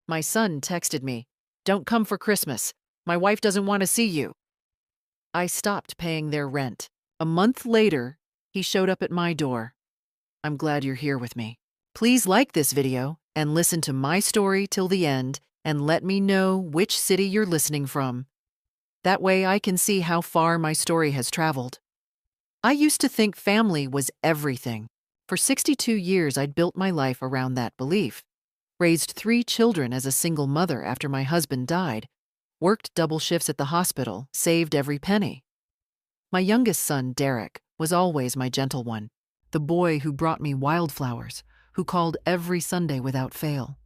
My son texted me, "Don't come for Christmas. My wife doesn't want to see you." I stopped paying their rent. A month later, he showed up at my door. I'm glad you're here with me. Please like this video and listen to my story till the end and let me know which city you're listening from. That way I can see how far my story has traveled. I used to think family was everything. For 62 years, I'd built my life around that belief. Raised 3 children as a single mother after my husband died. Worked double shifts at the hospital, saved every penny. My youngest son, Derek, was always my gentle one. The boy who brought me wildflowers, who called every Sunday without fail.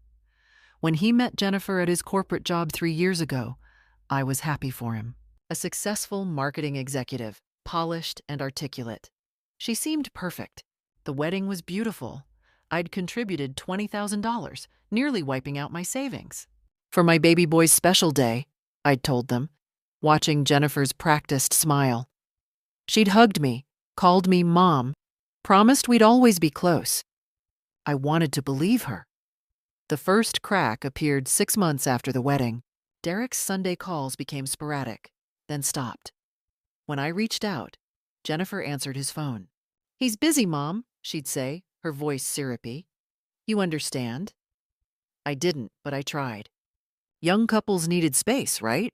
When he met Jennifer at his corporate job 3 years ago, I was happy for him. A successful marketing executive, polished and articulate. She seemed perfect. The wedding was beautiful. I'd contributed $20,000, nearly wiping out my savings. For my baby boy's special day, I'd told them, watching Jennifer's practiced smile. She'd hugged me, called me Mom, promised we'd always be close. I wanted to believe her. The first crack appeared 6 months after the wedding. Derek's Sunday calls became sporadic, then stopped. When I reached out, Jennifer answered his phone. "He's busy, Mom," she'd say, her voice syrupy. "You understand?" I didn't, but I tried. Young couples needed space, right?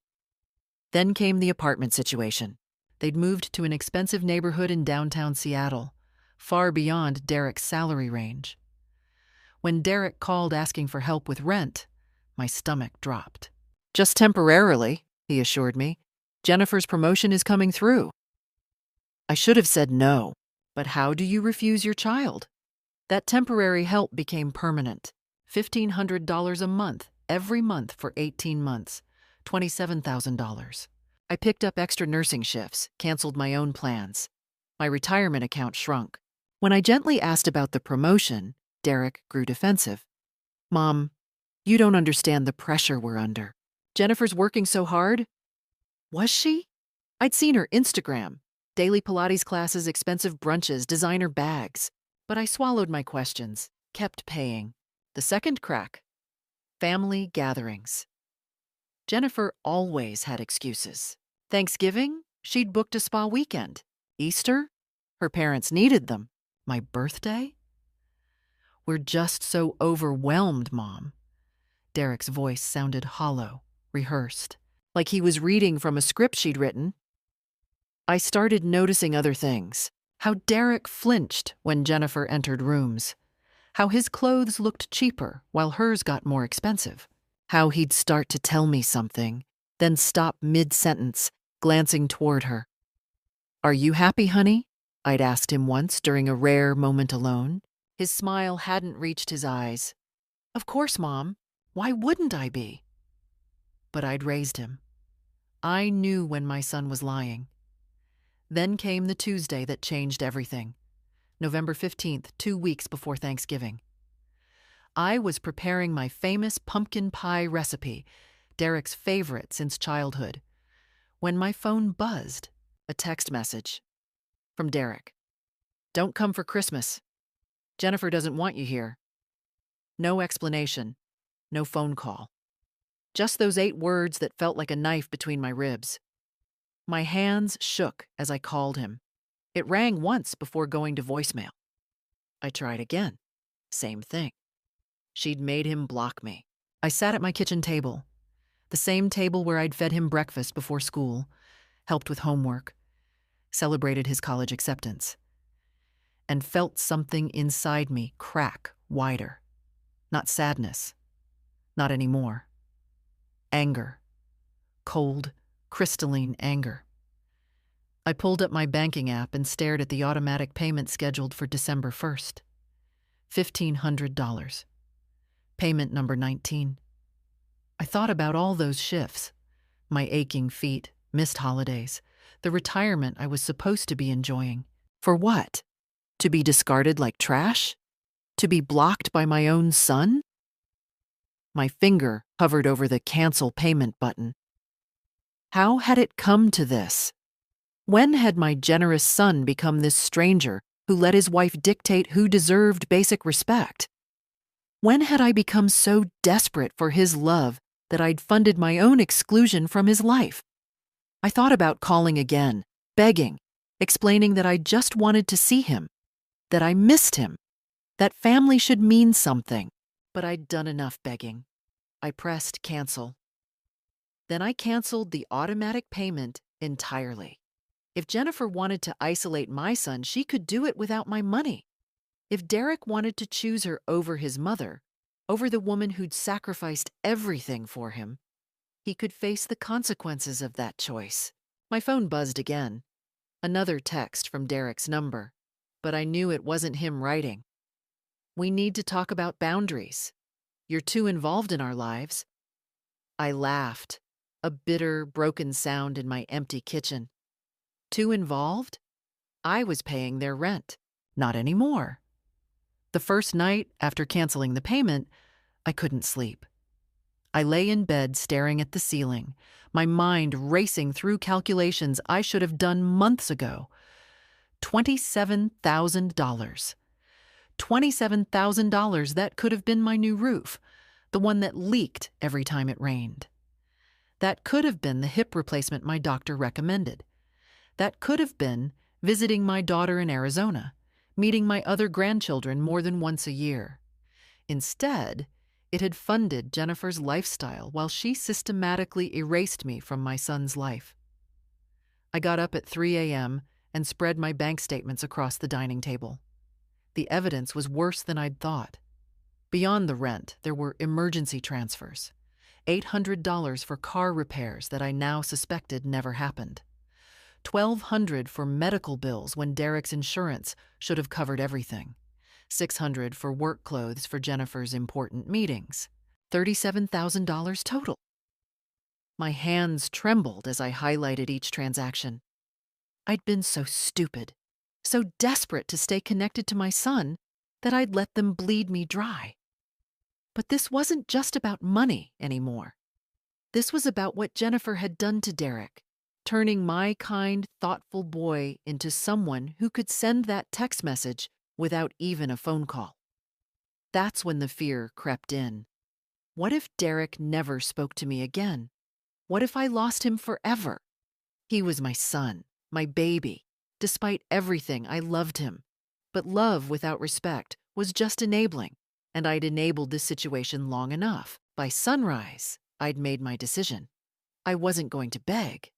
Then came the apartment situation. They'd moved to an expensive neighborhood in downtown Seattle, far beyond Derek's salary range. When Derek called asking for help with rent, my stomach dropped. "Just temporarily," he assured me. "Jennifer's promotion is coming through." I should have said no, but how do you refuse your child? That temporary help became permanent. $1,500 a month, every month for 18 months, $27,000. I picked up extra nursing shifts, canceled my own plans. My retirement account shrunk. When I gently asked about the promotion, Derek grew defensive. "Mom, you don't understand the pressure we're under. Jennifer's working so hard." Was she? I'd seen her Instagram. Daily Pilates classes, expensive brunches, designer bags. But I swallowed my questions, kept paying. The second crack. Family gatherings. Jennifer always had excuses. Thanksgiving, she'd booked a spa weekend. Easter, her parents needed them. My birthday? "We're just so overwhelmed, Mom." Derek's voice sounded hollow, rehearsed, like he was reading from a script she'd written. I started noticing other things. How Derek flinched when Jennifer entered rooms. How his clothes looked cheaper while hers got more expensive. How he'd start to tell me something, then stop mid-sentence, glancing toward her. "Are you happy, honey?" I'd asked him once during a rare moment alone. His smile hadn't reached his eyes. "Of course, Mom. Why wouldn't I be?" But I'd raised him. I knew when my son was lying. Then came the Tuesday that changed everything. November 15th, 2 weeks before Thanksgiving. I was preparing my famous pumpkin pie recipe, Derek's favorite since childhood, when my phone buzzed, a text message from Derek. "Don't come for Christmas. Jennifer doesn't want you here." No explanation, no phone call. Just those 8 words that felt like a knife between my ribs. My hands shook as I called him. It rang once before going to voicemail. I tried again. Same thing. She'd made him block me. I sat at my kitchen table, the same table where I'd fed him breakfast before school, helped with homework, celebrated his college acceptance, and felt something inside me crack wider. Not sadness. Not anymore. Anger. Cold, crystalline anger. I pulled up my banking app and stared at the automatic payment scheduled for December 1st. $1,500. Payment number 19. I thought about all those shifts. My aching feet, missed holidays, the retirement I was supposed to be enjoying. For what? To be discarded like trash? To be blocked by my own son? My finger hovered over the cancel payment button. How had it come to this? When had my generous son become this stranger who let his wife dictate who deserved basic respect? When had I become so desperate for his love that I'd funded my own exclusion from his life? I thought about calling again, begging, explaining that I just wanted to see him, that I missed him, that family should mean something. But I'd done enough begging. I pressed cancel. Then I canceled the automatic payment entirely. If Jennifer wanted to isolate my son, she could do it without my money. If Derek wanted to choose her over his mother, over the woman who'd sacrificed everything for him, he could face the consequences of that choice. My phone buzzed again. Another text from Derek's number, but I knew it wasn't him writing. "We need to talk about boundaries. You're too involved in our lives." I laughed, a bitter, broken sound in my empty kitchen. Too involved? I was paying their rent. Not anymore. The first night after canceling the payment, I couldn't sleep. I lay in bed staring at the ceiling, my mind racing through calculations I should have done months ago. $27,000. $27,000 that could have been my new roof, the one that leaked every time it rained. That could have been the hip replacement my doctor recommended. That could have been visiting my daughter in Arizona, meeting my other grandchildren more than once a year. Instead, it had funded Jennifer's lifestyle while she systematically erased me from my son's life. I got up at 3 a.m. and spread my bank statements across the dining table. The evidence was worse than I'd thought. Beyond the rent, there were emergency transfers, $800 for car repairs that I now suspected never happened, $1,200 for medical bills when Derek's insurance should have covered everything, $600 for work clothes for Jennifer's important meetings, $37,000 total. My hands trembled as I highlighted each transaction. I'd been so stupid, so desperate to stay connected to my son that I'd let them bleed me dry. But this wasn't just about money anymore. This was about what Jennifer had done to Derek, turning my kind, thoughtful boy into someone who could send that text message without even a phone call. That's when the fear crept in. What if Derek never spoke to me again? What if I lost him forever? He was my son, my baby. Despite everything, I loved him. But love without respect was just enabling, and I'd enabled this situation long enough. By sunrise, I'd made my decision. I wasn't going to beg.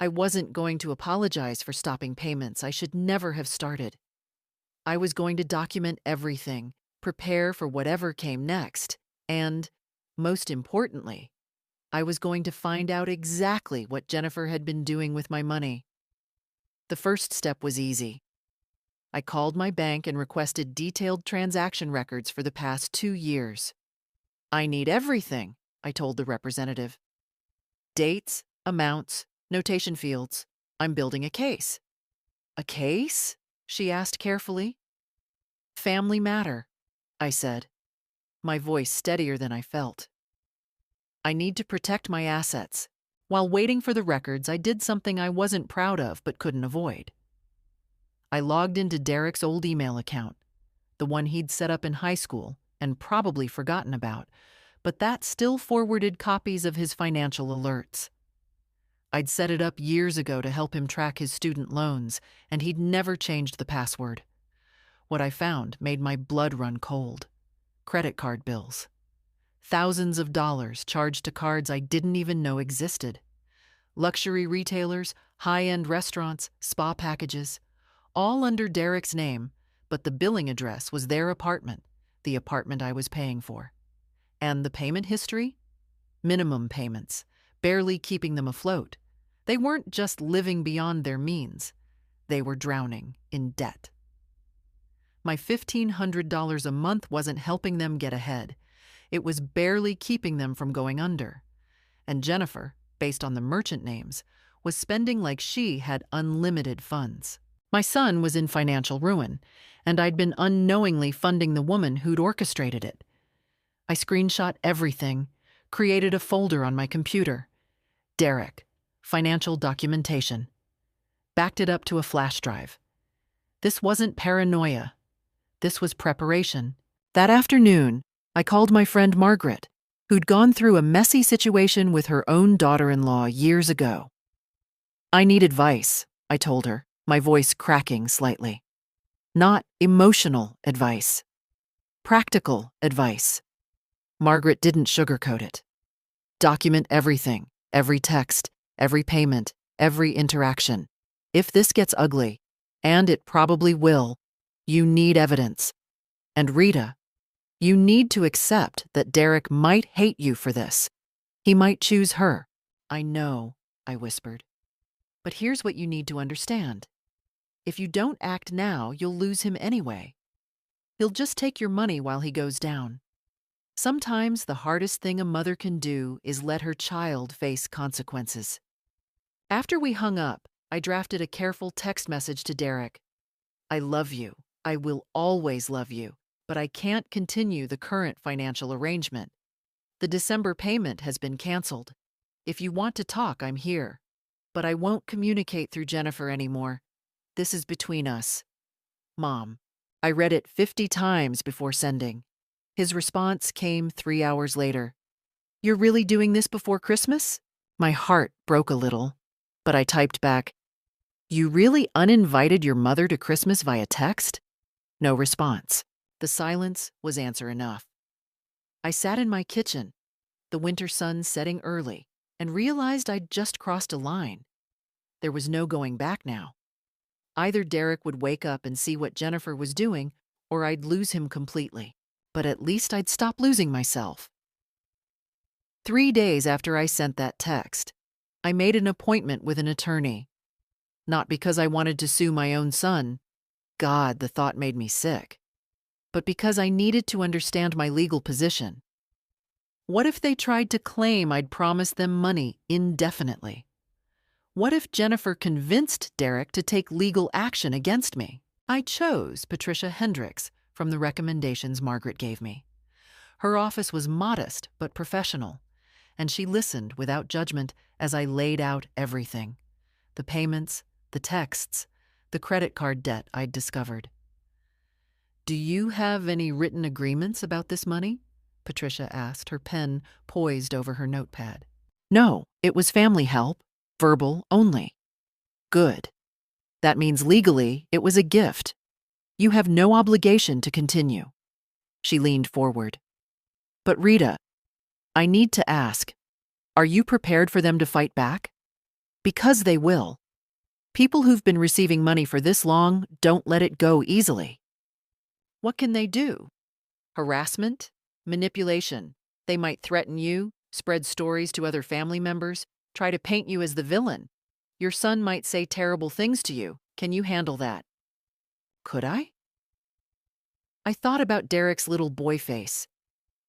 I wasn't going to apologize for stopping payments I should never have started. I was going to document everything, prepare for whatever came next, and, most importantly, I was going to find out exactly what Jennifer had been doing with my money. The first step was easy. I called my bank and requested detailed transaction records for the past 2 years. "I need everything," I told the representative. "Dates, amounts, notation fields. I'm building a case." "A case?" she asked carefully. "Family matter," I said, my voice steadier than I felt. "I need to protect my assets. While waiting for the records, I did something I wasn't proud of but couldn't avoid. I logged into Derek's old email account, the one he'd set up in high school and probably forgotten about, but that still forwarded copies of his financial alerts. I'd set it up years ago to help him track his student loans, and he'd never changed the password. What I found made my blood run cold. Credit card bills. Thousands of dollars charged to cards I didn't even know existed. Luxury retailers, high-end restaurants, spa packages, all under Derek's name, but the billing address was their apartment, the apartment I was paying for. And the payment history? Minimum payments, barely keeping them afloat. They weren't just living beyond their means. They were drowning in debt. My $1,500 a month wasn't helping them get ahead. It was barely keeping them from going under. And Jennifer, based on the merchant names, was spending like she had unlimited funds. My son was in financial ruin, and I'd been unknowingly funding the woman who'd orchestrated it. I screenshot everything, created a folder on my computer. Derek, financial documentation. Backed it up to a flash drive. This wasn't paranoia. This was preparation. That afternoon, I called my friend Margaret, who'd gone through a messy situation with her own daughter-in-law years ago. I need advice, I told her, my voice cracking slightly. Not emotional advice. Practical advice. Margaret didn't sugarcoat it. Document everything, every text, every payment, every interaction. If this gets ugly, and it probably will, you need evidence. And Rita, you need to accept that Derek might hate you for this. He might choose her. I know, I whispered. But here's what you need to understand. If you don't act now, you'll lose him anyway. He'll just take your money while he goes down. Sometimes the hardest thing a mother can do is let her child face consequences. After we hung up, I drafted a careful text message to Derek. I love you. I will always love you, but I can't continue the current financial arrangement. The December payment has been canceled. If you want to talk, I'm here. But I won't communicate through Jennifer anymore. This is between us. Mom. I read it 50 times before sending. His response came 3 hours later. You're really doing this before Christmas? My heart broke a little, but I typed back, You really uninvited your mother to Christmas via text? No response. The silence was answer enough. I sat in my kitchen, the winter sun setting early, and realized I'd just crossed a line. There was no going back now. Either Derek would wake up and see what Jennifer was doing, or I'd lose him completely. But at least I'd stop losing myself. 3 days after I sent that text, I made an appointment with an attorney. Not because I wanted to sue my own son. God, the thought made me sick. But because I needed to understand my legal position. What if they tried to claim I'd promised them money indefinitely? What if Jennifer convinced Derek to take legal action against me? I chose Patricia Hendricks from the recommendations Margaret gave me. Her office was modest but professional, and she listened without judgment as I laid out everything. The payments, the texts, the credit card debt I'd discovered. Do you have any written agreements about this money? Patricia asked, her pen poised over her notepad. No, it was family help, verbal only. Good. That means legally it was a gift. You have no obligation to continue. She leaned forward. But Rita, I need to ask, are you prepared for them to fight back? Because they will. People who've been receiving money for this long don't let it go easily. What can they do? Harassment? Manipulation. They might threaten you, spread stories to other family members, try to paint you as the villain. Your son might say terrible things to you. Can you handle that? Could I? I thought about Derek's little boy face,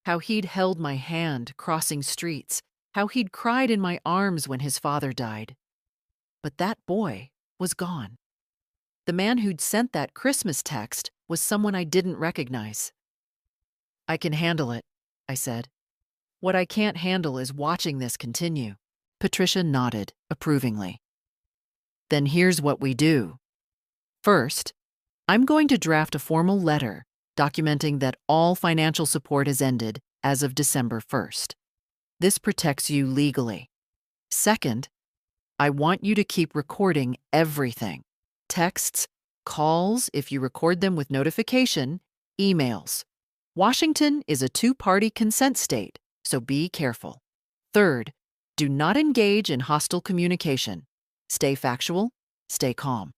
how he'd held my hand crossing streets, how he'd cried in my arms when his father died. But that boy was gone. The man who'd sent that Christmas text was someone I didn't recognize. I can handle it, I said. What I can't handle is watching this continue. Patricia nodded approvingly. Then here's what we do. First, I'm going to draft a formal letter documenting that all financial support has ended as of December 1st. This protects you legally. Second, I want you to keep recording everything. Texts, calls if you record them with notification, emails. Washington is a two-party consent state, so be careful. Third, do not engage in hostile communication. Stay factual, stay calm.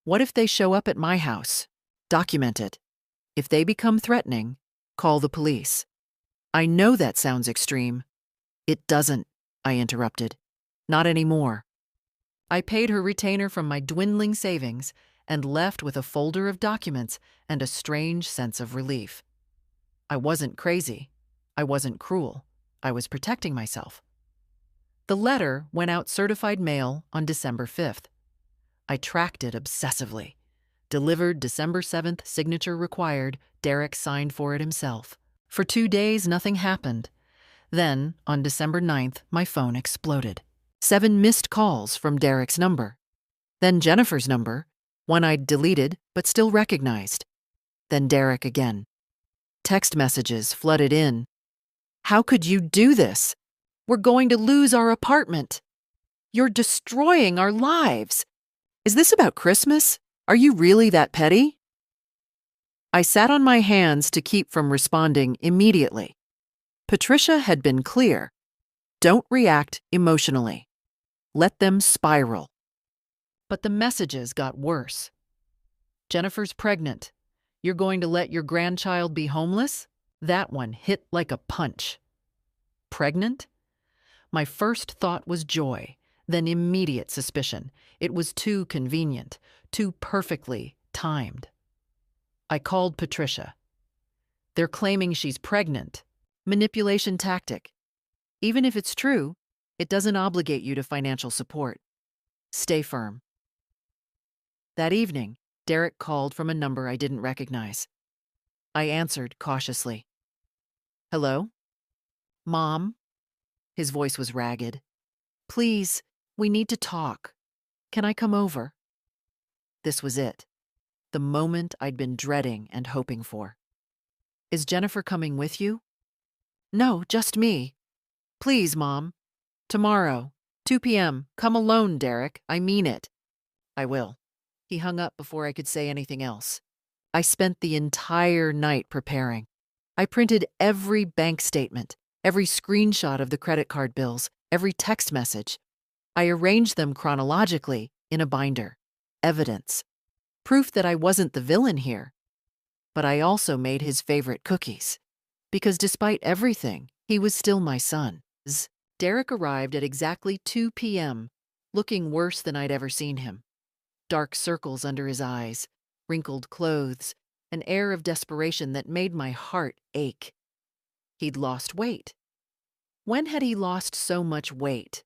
What if they show up at my house? Document it. If they become threatening, call the police. I know that sounds extreme. It doesn't, I interrupted. Not anymore. I paid her retainer from my dwindling savings and left with a folder of documents and a strange sense of relief. I wasn't crazy. I wasn't cruel. I was protecting myself. The letter went out certified mail on December 5th. I tracked it obsessively. Delivered December 7th, signature required, Derek signed for it himself. For 2 days, nothing happened. Then, on December 9th, my phone exploded. 7 missed calls from Derek's number. Then Jennifer's number, one I'd deleted but still recognized. Then Derek again. Text messages flooded in. How could you do this? We're going to lose our apartment. You're destroying our lives. Is this about Christmas? Are you really that petty? I sat on my hands to keep from responding immediately. Patricia had been clear. Don't react emotionally. Let them spiral. But the messages got worse. Jennifer's pregnant. You're going to let your grandchild be homeless? That one hit like a punch. Pregnant? My first thought was joy, then immediate suspicion. It was too convenient, too perfectly timed. I called Patricia. They're claiming she's pregnant. Manipulation tactic. Even if it's true, it doesn't obligate you to financial support. Stay firm. That evening, Derek called from a number I didn't recognize. I answered cautiously. Hello? Mom? His voice was ragged. Please, we need to talk. Can I come over? This was it. The moment I'd been dreading and hoping for. Is Jennifer coming with you? No, just me. Please, Mom. Tomorrow, 2 p.m. Come alone, Derek. I mean it. I will. He hung up before I could say anything else. I spent the entire night preparing. I printed every bank statement, every screenshot of the credit card bills, every text message. I arranged them chronologically in a binder. Evidence. Proof that I wasn't the villain here. But I also made his favorite cookies. Because despite everything, he was still my son. Derek arrived at exactly 2 p.m., looking worse than I'd ever seen him. Dark circles under his eyes, wrinkled clothes, an air of desperation that made my heart ache. He'd lost weight. When had he lost so much weight?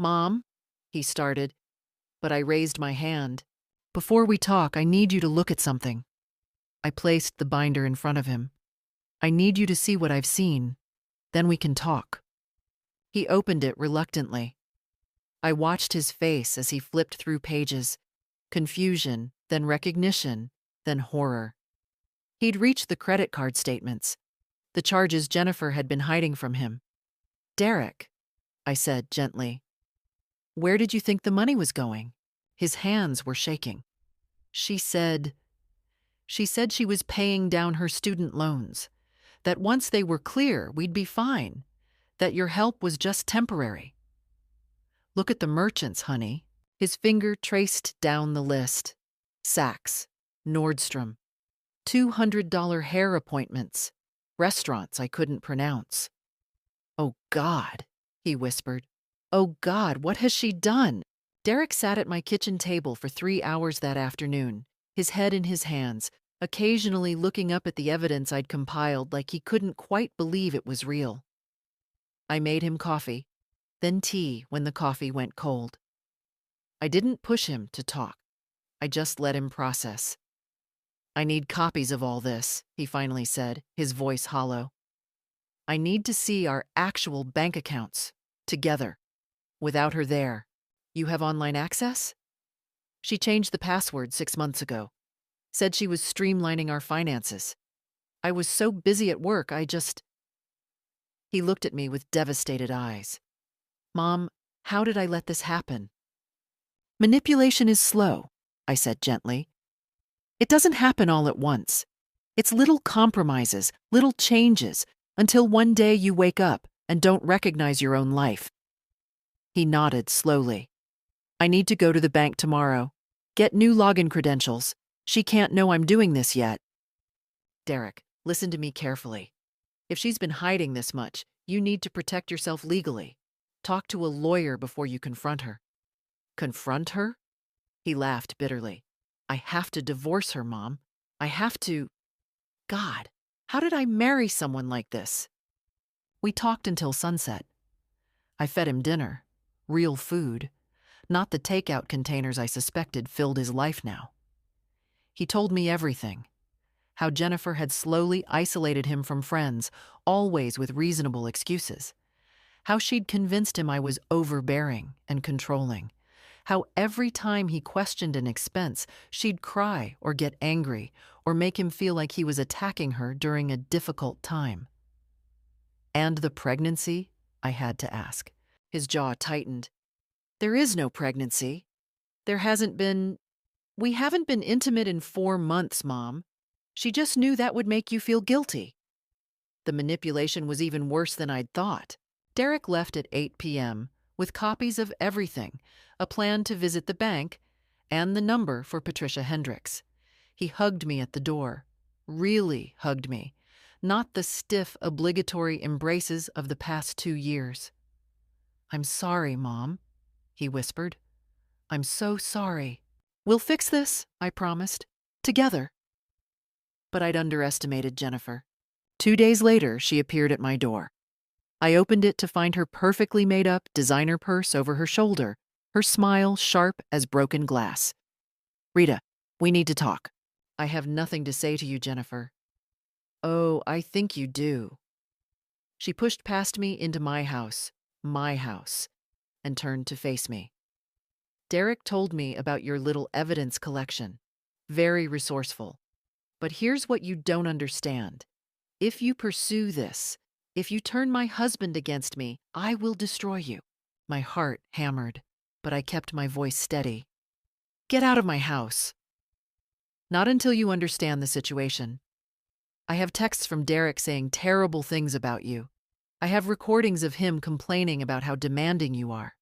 Mom, he started, but I raised my hand. Before we talk, I need you to look at something. I placed the binder in front of him. I need you to see what I've seen. Then we can talk. He opened it reluctantly. I watched his face as he flipped through pages. Confusion, then recognition, then horror. He'd reached the credit card statements, the charges Jennifer had been hiding from him. Derek, I said gently, where did you think the money was going? His hands were shaking. She said she was paying down her student loans, that once they were clear, we'd be fine, that your help was just temporary. Look at the merchants, honey. His finger traced down the list. Saks, Nordstrom, $200 hair appointments, restaurants I couldn't pronounce. Oh, God, he whispered. Oh, God, what has she done? Derek sat at my kitchen table for 3 hours that afternoon, his head in his hands, occasionally looking up at the evidence I'd compiled like he couldn't quite believe it was real. I made him coffee, then tea when the coffee went cold. I didn't push him to talk. I just let him process. I need copies of all this, he finally said, his voice hollow. I need to see our actual bank accounts, together, without her there. You have online access? She changed the password 6 months ago. Said she was streamlining our finances. I was so busy at work, He looked at me with devastated eyes. Mom, how did I let this happen? Manipulation is slow, I said gently. It doesn't happen all at once. It's little compromises, little changes, until one day you wake up and don't recognize your own life. He nodded slowly. I need to go to the bank tomorrow. Get new login credentials. She can't know I'm doing this yet. Derek, listen to me carefully. If she's been hiding this much, you need to protect yourself legally. Talk to a lawyer before you confront her. Confront her? He laughed bitterly. I have to divorce her, Mom. I have to... God, how did I marry someone like this? We talked until sunset. I fed him dinner. Real food. Not the takeout containers I suspected filled his life now. He told me everything. How Jennifer had slowly isolated him from friends, always with reasonable excuses. How she'd convinced him I was overbearing and controlling. How every time he questioned an expense, she'd cry or get angry or make him feel like he was attacking her during a difficult time. "And the pregnancy?" I had to ask. His jaw tightened. "There is no pregnancy. There hasn't been. We haven't been intimate in 4 months, Mom. She just knew that would make you feel guilty." The manipulation was even worse than I'd thought. Derek left at 8 p.m. with copies of everything, a plan to visit the bank, and the number for Patricia Hendricks. He hugged me at the door. Really hugged me. Not the stiff, obligatory embraces of the past 2 years. "I'm sorry, Mom," he whispered. "I'm so sorry. We'll fix this," I promised. "Together." But I'd underestimated Jennifer. 2 days later, she appeared at my door. I opened it to find her perfectly made-up designer purse over her shoulder, her smile sharp as broken glass. "Rita, we need to talk." "I have nothing to say to you, Jennifer." "Oh, I think you do." She pushed past me into my house, and turned to face me. "Derek told me about your little evidence collection. Very resourceful. But here's what you don't understand. If you pursue this, if you turn my husband against me, I will destroy you." My heart hammered, but I kept my voice steady. "Get out of my house." "Not until you understand the situation. I have texts from Derek saying terrible things about you. I have recordings of him complaining about how demanding you are.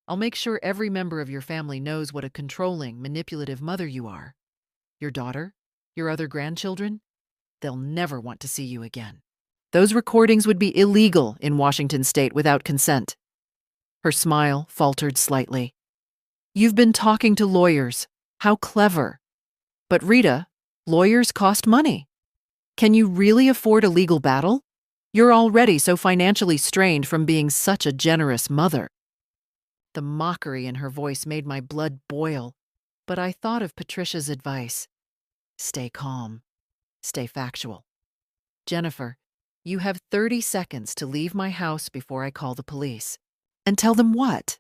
I'll make sure every member of your family knows what a controlling, manipulative mother you are. Your daughter, your other grandchildren, they'll never want to see you again. Those recordings would be illegal in Washington state without consent." Her smile faltered slightly. "You've been talking to lawyers. How clever. But Rita, lawyers cost money. Can you really afford a legal battle? You're already so financially strained from being such a generous mother." The mockery in her voice made my blood boil, but I thought of Patricia's advice. Stay calm. Stay factual. "Jennifer, you have 30 seconds to leave my house before I call the police. And tell them what?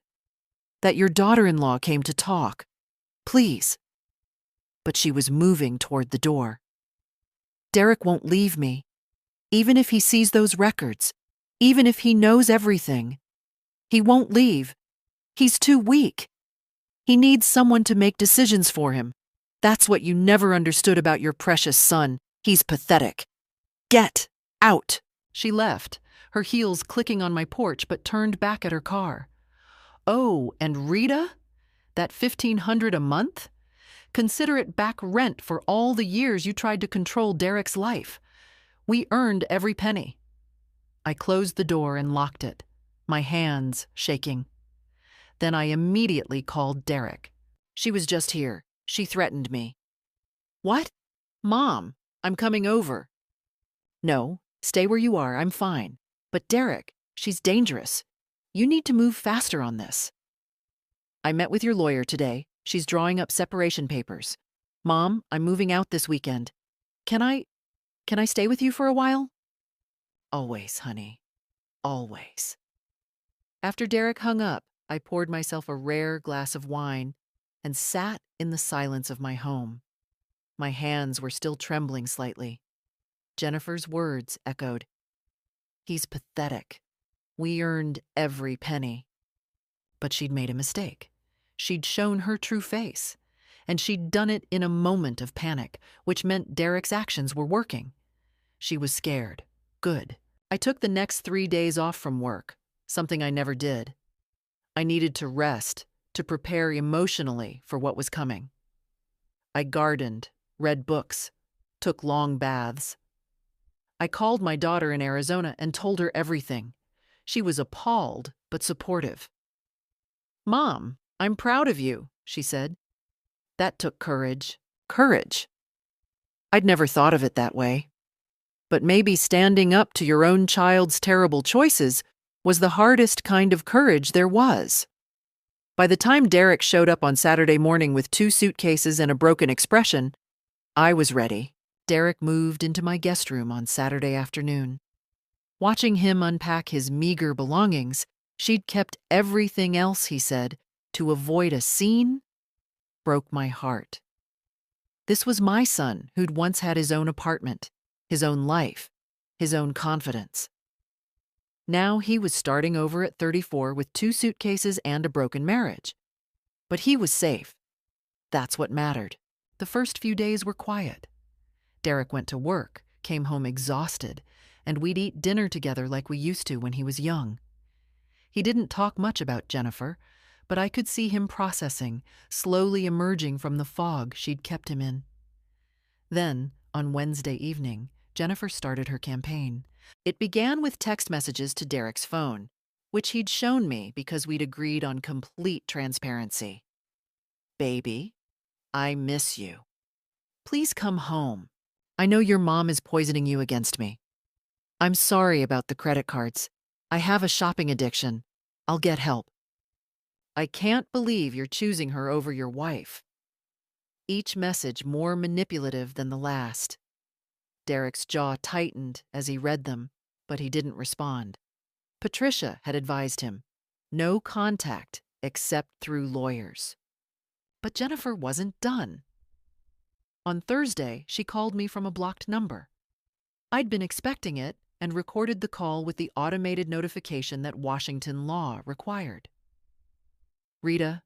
That your daughter-in-law came to talk. Please." But she was moving toward the door. "Derek won't leave me. Even if he sees those records, even if he knows everything. He won't leave. He's too weak. He needs someone to make decisions for him. That's what you never understood about your precious son. He's pathetic. Get out." She left, her heels clicking on my porch, but turned back at her car. "Oh, and Rita? That $1,500 a month? Consider it back rent for all the years you tried to control Derek's life. We earned every penny." I closed the door and locked it, my hands shaking. Then I immediately called Derek. "She was just here. She threatened me." "What?" "Mom, I'm coming over." "No, stay where you are. I'm fine. But Derek, she's dangerous. You need to move faster on this." "I met with your lawyer today. She's drawing up separation papers. Mom, I'm moving out this weekend. Can I stay with you for a while?" "Always, honey. Always." After Derek hung up, I poured myself a rare glass of wine and sat in the silence of my home. My hands were still trembling slightly. Jennifer's words echoed. "He's pathetic. We earned every penny." But she'd made a mistake. She'd shown her true face, and she'd done it in a moment of panic, which meant Derek's actions were working. She was scared. Good. I took the next 3 days off from work, something I never did. I needed to rest, to prepare emotionally for what was coming. I gardened, read books, took long baths. I called my daughter in Arizona and told her everything. She was appalled, but supportive. "Mom, I'm proud of you," she said. That took courage. Courage. I'd never thought of it that way. But maybe standing up to your own child's terrible choices was the hardest kind of courage there was. By the time Derek showed up on Saturday morning with 2 suitcases and a broken expression, I was ready. Derek moved into my guest room on Saturday afternoon. Watching him unpack his meager belongings, she'd kept everything else, he said, to avoid a scene broke my heart. This was my son who'd once had his own apartment, his own life, his own confidence. Now he was starting over at 34 with 2 suitcases and a broken marriage. But he was safe. That's what mattered. The first few days were quiet. Derek went to work, came home exhausted, and we'd eat dinner together like we used to when he was young. He didn't talk much about Jennifer, but I could see him processing, slowly emerging from the fog she'd kept him in. Then, on Wednesday evening, Jennifer started her campaign. It began with text messages to Derek's phone, which he'd shown me because we'd agreed on complete transparency. "Baby, I miss you. Please come home. I know your mom is poisoning you against me. I'm sorry about the credit cards. I have a shopping addiction. I'll get help. I can't believe you're choosing her over your wife." Each message more manipulative than the last. Derek's jaw tightened as he read them, but he didn't respond. Patricia had advised him, no contact except through lawyers. But Jennifer wasn't done. On Thursday, she called me from a blocked number. I'd been expecting it and recorded the call with the automated notification that Washington law required. "Rita,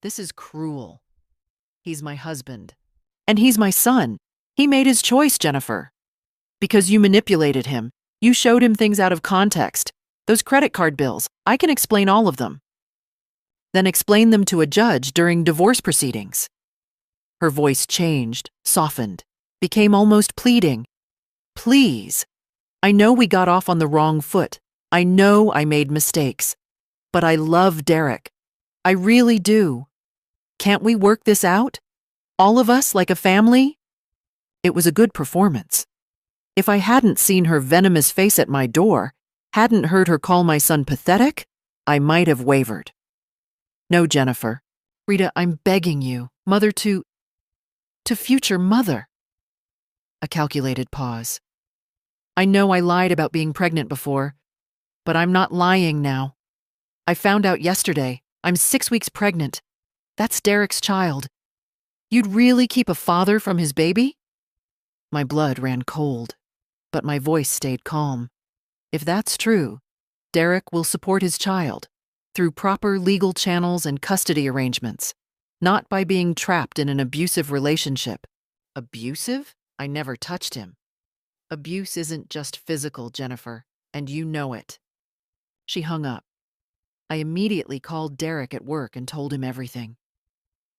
this is cruel. He's my husband. And he's my son. He made his choice, Jennifer. Because you manipulated him. You showed him things out of context. Those credit card bills, I can explain all of them. Then explain them to a judge during divorce proceedings." Her voice changed, softened, became almost pleading. "Please. I know we got off on the wrong foot. I know I made mistakes. But I love Derek. I really do. Can't we work this out? All of us like a family?" It was a good performance. If I hadn't seen her venomous face at my door, hadn't heard her call my son pathetic, I might have wavered. "No, Jennifer. Rita, I'm begging you, mother to future mother." A calculated pause. "I know I lied about being pregnant before, but I'm not lying now. I found out yesterday. I'm 6 weeks pregnant. That's Derek's child. You'd really keep a father from his baby?" My blood ran cold, but my voice stayed calm. "If that's true, Derek will support his child through proper legal channels and custody arrangements, not by being trapped in an abusive relationship." Abusive? I never touched him. Abuse isn't just physical, Jennifer, and you know it. She hung up. I immediately called Derek at work and told him everything.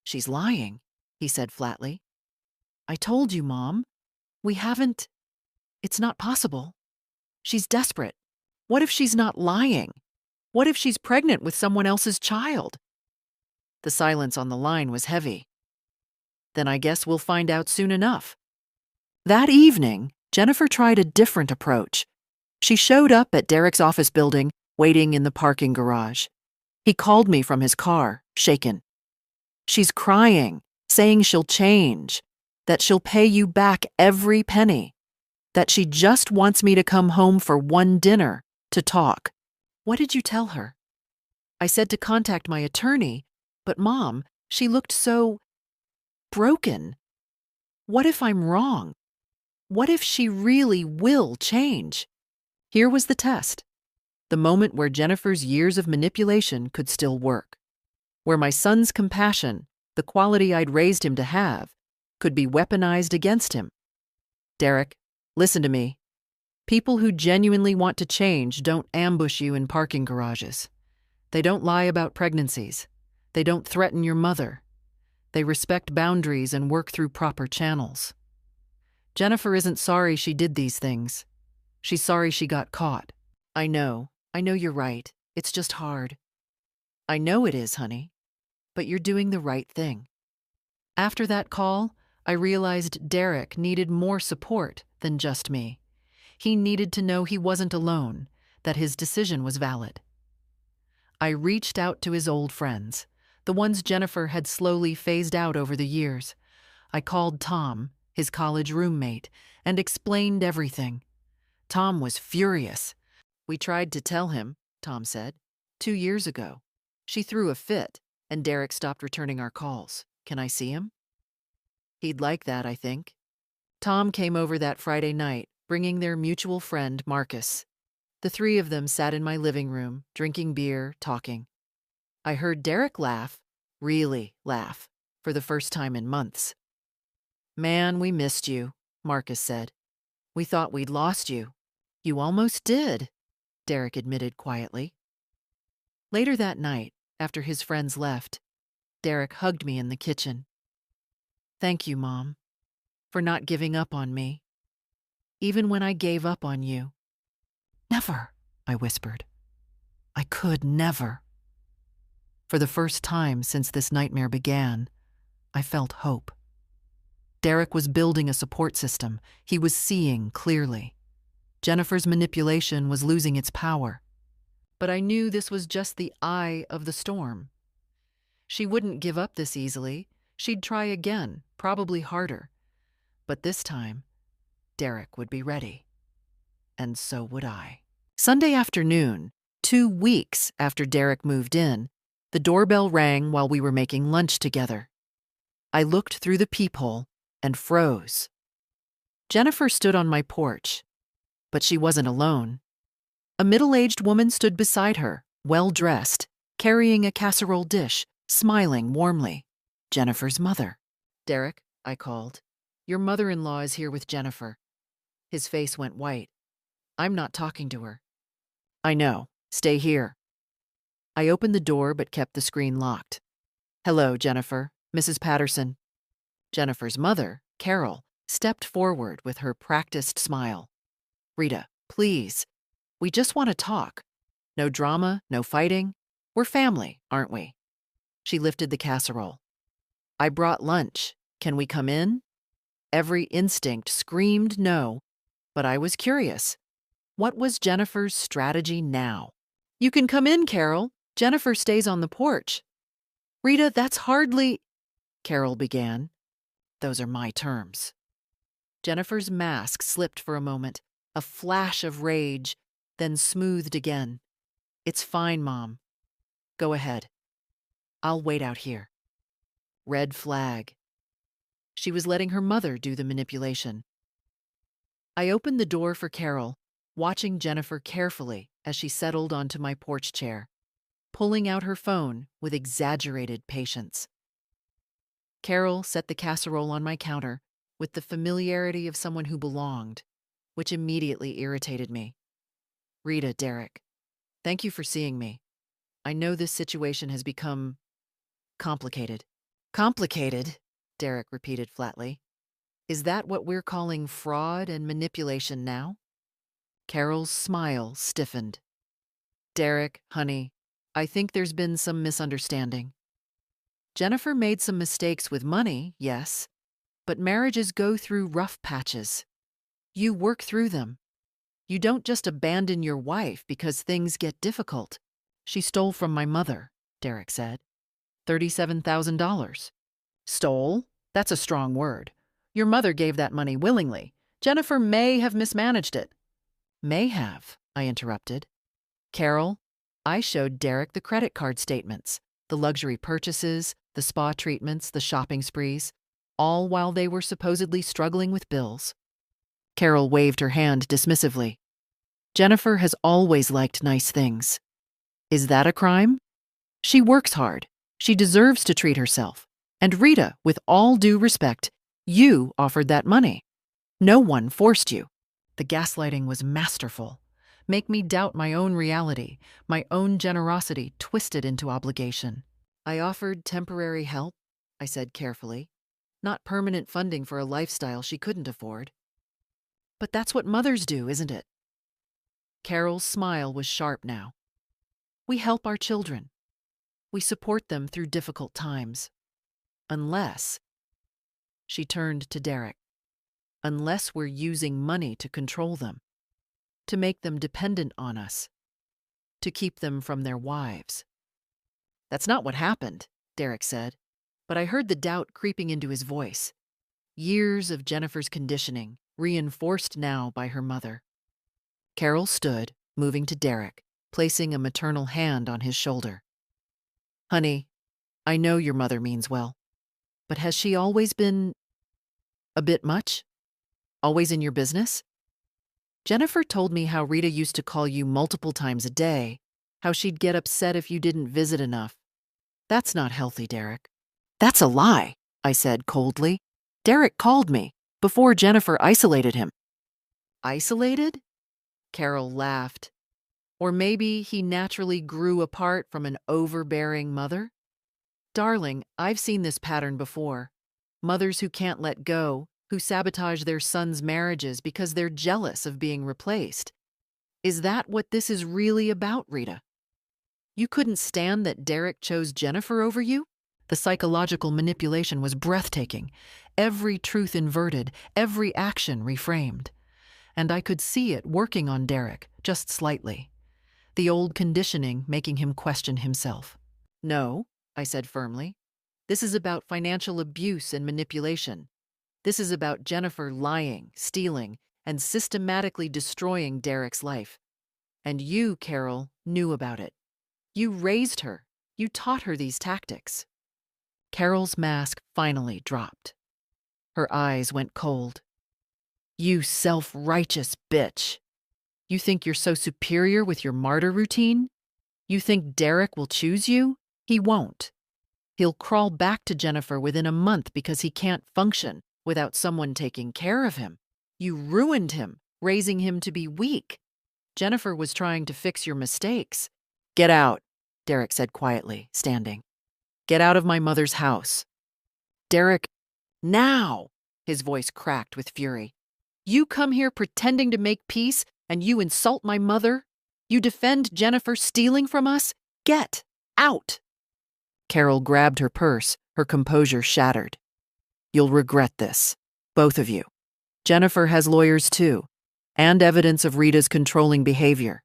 "She's lying," he said flatly. "I told you, Mom. We haven't. It's not possible. She's desperate. What if she's not lying? What if she's pregnant with someone else's child?" The silence on the line was heavy. "Then I guess we'll find out soon enough." That evening, Jennifer tried a different approach. She showed up at Derek's office building, waiting in the parking garage. He called me from his car, shaken. "She's crying, saying she'll change, that she'll pay you back every penny, that she just wants me to come home for one dinner to talk." "What did you tell her?" "I said to contact my attorney, but Mom, she looked so broken. What if I'm wrong? What if she really will change?" Here was the test. The moment where Jennifer's years of manipulation could still work. Where my son's compassion, the quality I'd raised him to have, could be weaponized against him. "Derek, listen to me. People who genuinely want to change don't ambush you in parking garages. They don't lie about pregnancies. They don't threaten your mother. They respect boundaries and work through proper channels. Jennifer isn't sorry she did these things. She's sorry she got caught. I know you're right. It's just hard." "I know it is, honey, but you're doing the right thing." After that call, I realized Derek needed more support than just me. He needed to know he wasn't alone, that his decision was valid. I reached out to his old friends, the ones Jennifer had slowly phased out over the years. I called Tom, his college roommate, and explained everything. Tom was furious. "We tried to tell him," Tom said, 2 years ago. She threw a fit. and Derek stopped returning our calls. Can I see him? He'd like that, I think. Tom came over that Friday night, bringing their mutual friend, Marcus. The three of them sat in my living room, drinking beer, talking. I heard Derek laugh, really laugh, for the first time in months. Man, we missed you, Marcus said. We thought we'd lost you. You almost did, Derek admitted quietly. Later that night, after his friends left, Derek hugged me in the kitchen. Thank you, Mom, for not giving up on me, even when I gave up on you. Never, I whispered. I could never. For the first time since this nightmare began, I felt hope. Derek was building a support system. He was seeing clearly. Jennifer's manipulation was losing its power. But I knew this was just the eye of the storm. She wouldn't give up this easily. She'd try again, probably harder. But this time, Derek would be ready. And so would I. Sunday afternoon, 2 weeks after Derek moved in, the doorbell rang while we were making lunch together. I looked through the peephole and froze. Jennifer stood on my porch, but she wasn't alone. A middle-aged woman stood beside her, well-dressed, carrying a casserole dish, smiling warmly. Jennifer's mother. Derek, I called. Your mother-in-law is here with Jennifer. His face went white. I'm not talking to her. I know. Stay here. I opened the door but kept the screen locked. Hello, Jennifer. Mrs. Patterson. Jennifer's mother, Carol, stepped forward with her practiced smile. Rita, please. We just want to talk. No drama, no fighting. We're family, aren't we? She lifted the casserole. I brought lunch. Can we come in? Every instinct screamed no, but I was curious. What was Jennifer's strategy now? You can come in, Carol. Jennifer stays on the porch. Rita, that's hardly... Carol began. Those are my terms. Jennifer's mask slipped for a moment, a flash of rage, then smoothed again. It's fine, Mom. Go ahead. I'll wait out here. Red flag. She was letting her mother do the manipulation. I opened the door for Carol, watching Jennifer carefully as she settled onto my porch chair, pulling out her phone with exaggerated patience. Carol set the casserole on my counter with the familiarity of someone who belonged, which immediately irritated me. Rita, Derek, thank you for seeing me. I know this situation has become complicated. Complicated, Derek repeated flatly. Is that what we're calling fraud and manipulation now? Carol's smile stiffened. Derek, honey, I think there's been some misunderstanding. Jennifer made some mistakes with money, yes, but marriages go through rough patches. You work through them. You don't just abandon your wife because things get difficult. She stole from my mother, Derek said. $37,000. Stole? That's a strong word. Your mother gave that money willingly. Jennifer may have mismanaged it. May have, I interrupted. Carol, I showed Derek the credit card statements, the luxury purchases, the spa treatments, the shopping sprees, all while they were supposedly struggling with bills. Carol waved her hand dismissively. Jennifer has always liked nice things. Is that a crime? She works hard. She deserves to treat herself. And Rita, with all due respect, you offered that money. No one forced you. The gaslighting was masterful. Make me doubt my own reality, my own generosity twisted into obligation. I offered temporary help, I said carefully, not permanent funding for a lifestyle she couldn't afford. But that's what mothers do, isn't it? Carol's smile was sharp now. We help our children. We support them through difficult times. Unless, she turned to Derek, unless we're using money to control them, to make them dependent on us, to keep them from their wives. That's not what happened, Derek said, but I heard the doubt creeping into his voice. Years of Jennifer's conditioning, reinforced now by her mother. Carol stood, moving to Derek, placing a maternal hand on his shoulder. Honey, I know your mother means well, but has she always been a bit much? Always in your business? Jennifer told me how Rita used to call you multiple times a day, how she'd get upset if you didn't visit enough. That's not healthy, Derek. That's a lie, I said coldly. Derek called me before Jennifer isolated him. Isolated? Carol laughed. Or maybe he naturally grew apart from an overbearing mother? Darling, I've seen this pattern before. Mothers who can't let go, who sabotage their sons' marriages because they're jealous of being replaced. Is that what this is really about, Rita? You couldn't stand that Derek chose Jennifer over you? The psychological manipulation was breathtaking. Every truth inverted, every action reframed. And I could see it working on Derek, just slightly. The old conditioning making him question himself. No, I said firmly. This is about financial abuse and manipulation. This is about Jennifer lying, stealing, and systematically destroying Derek's life. And you, Carol, knew about it. You raised her. You taught her these tactics. Carol's mask finally dropped. Her eyes went cold. You self-righteous bitch. You think you're so superior with your martyr routine? You think Derek will choose you? He won't. He'll crawl back to Jennifer within a month because he can't function without someone taking care of him. You ruined him, raising him to be weak. Jennifer was trying to fix your mistakes. Get out, Derek said quietly, standing. Get out of my mother's house. Derek, now! His voice cracked with fury. You come here pretending to make peace and you insult my mother? You defend Jennifer stealing from us? Get out! Carol grabbed her purse, her composure shattered. You'll regret this, both of you. Jennifer has lawyers too, and evidence of Rita's controlling behavior.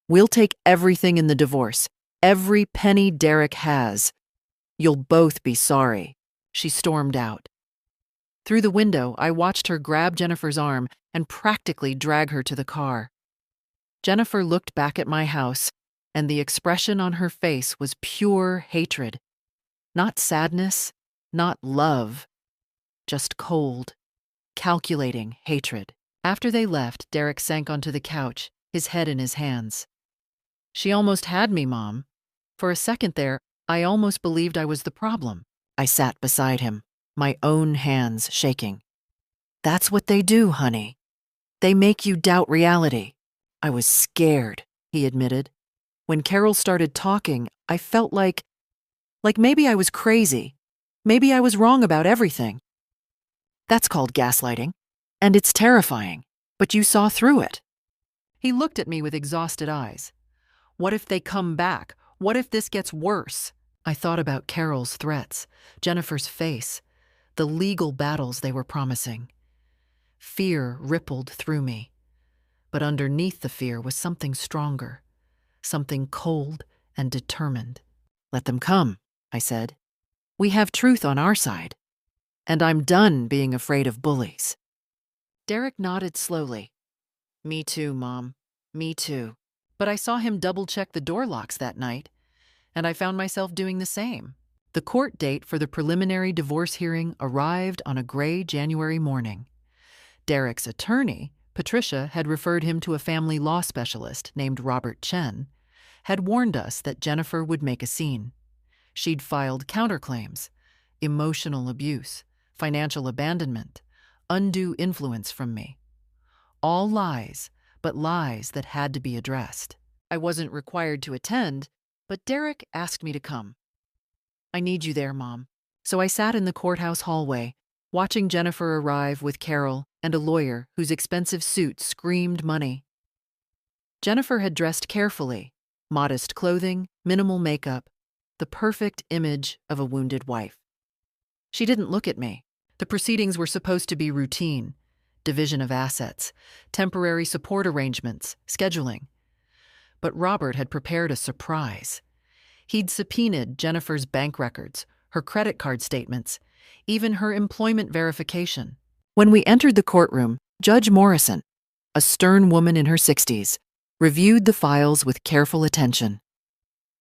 We'll take everything in the divorce, every penny Derek has. You'll both be sorry. She stormed out. Through the window, I watched her grab Jennifer's arm and practically drag her to the car. Jennifer looked back at my house, and the expression on her face was pure hatred. Not sadness, not love, just cold, calculating hatred. After they left, Derek sank onto the couch, his head in his hands. She almost had me, Mom. For a second there, I almost believed I was the problem. I sat beside him, my own hands shaking. That's what they do, honey. They make you doubt reality. I was scared, he admitted. When Carol started talking, I felt like maybe I was crazy. Maybe I was wrong about everything. That's called gaslighting, and it's terrifying, but you saw through it. He looked at me with exhausted eyes. What if they come back? What if this gets worse? I thought about Carol's threats, Jennifer's face, the legal battles they were promising. Fear rippled through me. But underneath the fear was something stronger, something cold and determined. Let them come, I said. We have truth on our side. And I'm done being afraid of bullies. Derek nodded slowly. Me too, Mom. Me too. But I saw him double-check the door locks that night, and I found myself doing the same. The court date for the preliminary divorce hearing arrived on a gray January morning. Derek's attorney, Patricia, had referred him to a family law specialist named Robert Chen, had warned us that Jennifer would make a scene. She'd filed counterclaims, emotional abuse, financial abandonment, undue influence from me. All lies, but lies that had to be addressed. I wasn't required to attend, but Derek asked me to come. I need you there, Mom. So I sat in the courthouse hallway, watching Jennifer arrive with Carol and a lawyer whose expensive suit screamed money. Jennifer had dressed carefully, modest clothing, minimal makeup, the perfect image of a wounded wife. She didn't look at me. The proceedings were supposed to be routine, division of assets, temporary support arrangements, scheduling. But Robert had prepared a surprise. He'd subpoenaed Jennifer's bank records, her credit card statements, even her employment verification. When we entered the courtroom, Judge Morrison, a stern woman in her 60s, reviewed the files with careful attention.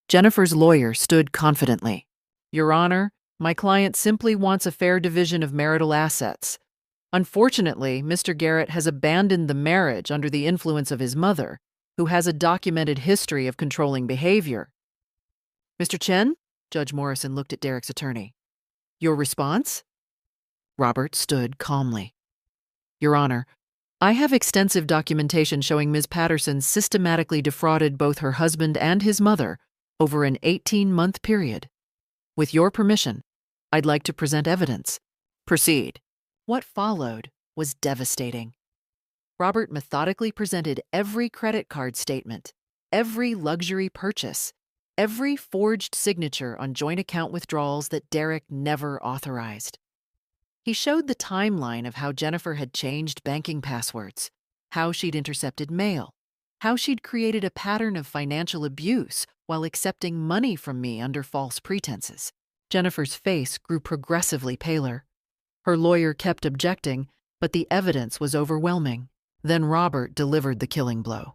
Jennifer's lawyer stood confidently. Your Honor, my client simply wants a fair division of marital assets. Unfortunately, Mr. Garrett has abandoned the marriage under the influence of his mother, who has a documented history of controlling behavior. Mr. Chen? Judge Morrison looked at Derek's attorney. Your response? Robert stood calmly. Your Honor, I have extensive documentation showing Ms. Patterson systematically defrauded both her husband and his mother over an 18-month period. With your permission, I'd like to present evidence. Proceed. What followed was devastating. Robert methodically presented every credit card statement, every luxury purchase, every forged signature on joint account withdrawals that Derek never authorized. He showed the timeline of how Jennifer had changed banking passwords, how she'd intercepted mail, how she'd created a pattern of financial abuse while accepting money from me under false pretenses. Jennifer's face grew progressively paler. Her lawyer kept objecting, but the evidence was overwhelming. Then Robert delivered the killing blow.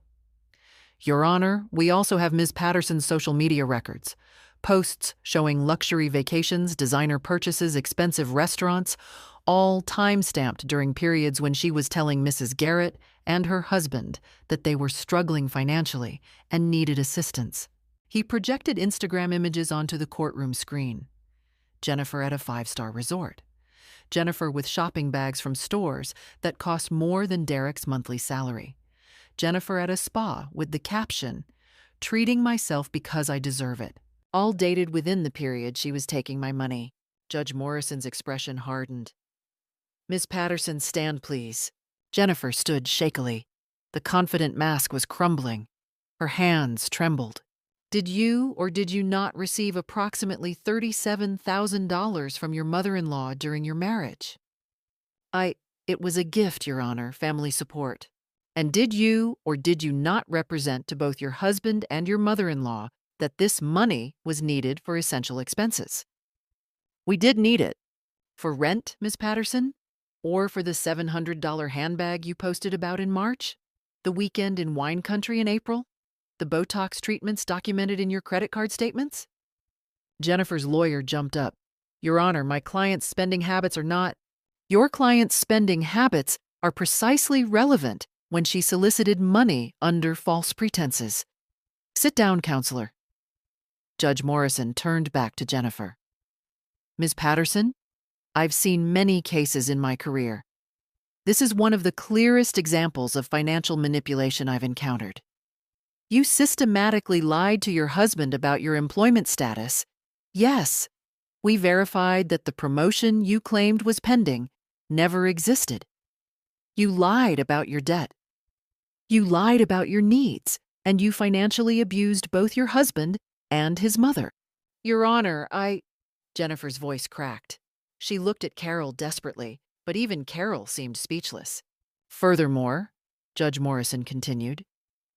Your Honor, we also have Ms. Patterson's social media records. Posts showing luxury vacations, designer purchases, expensive restaurants, all time-stamped during periods when she was telling Mrs. Garrett and her husband that they were struggling financially and needed assistance. He projected Instagram images onto the courtroom screen. Jennifer at a 5-star resort. Jennifer with shopping bags from stores that cost more than Derek's monthly salary. Jennifer at a spa with the caption, "Treating myself because I deserve it." All dated within the period she was taking my money. Judge Morrison's expression hardened. Miss Patterson, stand please. Jennifer stood shakily. The confident mask was crumbling. Her hands trembled. Did you or did you not receive approximately $37,000 from your mother-in-law during your marriage? It was a gift, Your Honor, family support. And did you or did you not represent to both your husband and your mother-in-law that this money was needed for essential expenses? We did need it. For rent, Miss Patterson? Or for the $700 handbag you posted about in March? The weekend in wine country in April? The Botox treatments documented in your credit card statements? Jennifer's lawyer jumped up. Your Honor, my client's spending habits are not. Your client's spending habits are precisely relevant when she solicited money under false pretenses. Sit down, counselor. Judge Morrison turned back to Jennifer. Ms. Patterson, I've seen many cases in my career. This is one of the clearest examples of financial manipulation I've encountered. You systematically lied to your husband about your employment status. Yes, we verified that the promotion you claimed was pending never existed. You lied about your debt. You lied about your needs, and you financially abused both your husband and his mother. Your Honor, Jennifer's voice cracked. She looked at Carol desperately, but even Carol seemed speechless. Furthermore, Judge Morrison continued,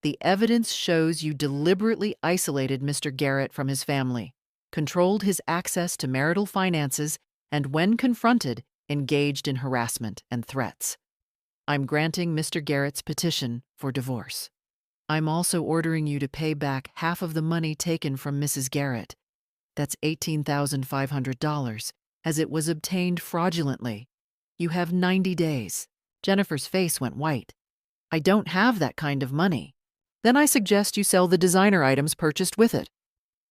the evidence shows you deliberately isolated Mr. Garrett from his family, controlled his access to marital finances, and when confronted, engaged in harassment and threats. I'm granting Mr. Garrett's petition for divorce. I'm also ordering you to pay back half of the money taken from Mrs. Garrett. That's $18,500, as it was obtained fraudulently. You have 90 days. Jennifer's face went white. I don't have that kind of money. Then I suggest you sell the designer items purchased with it.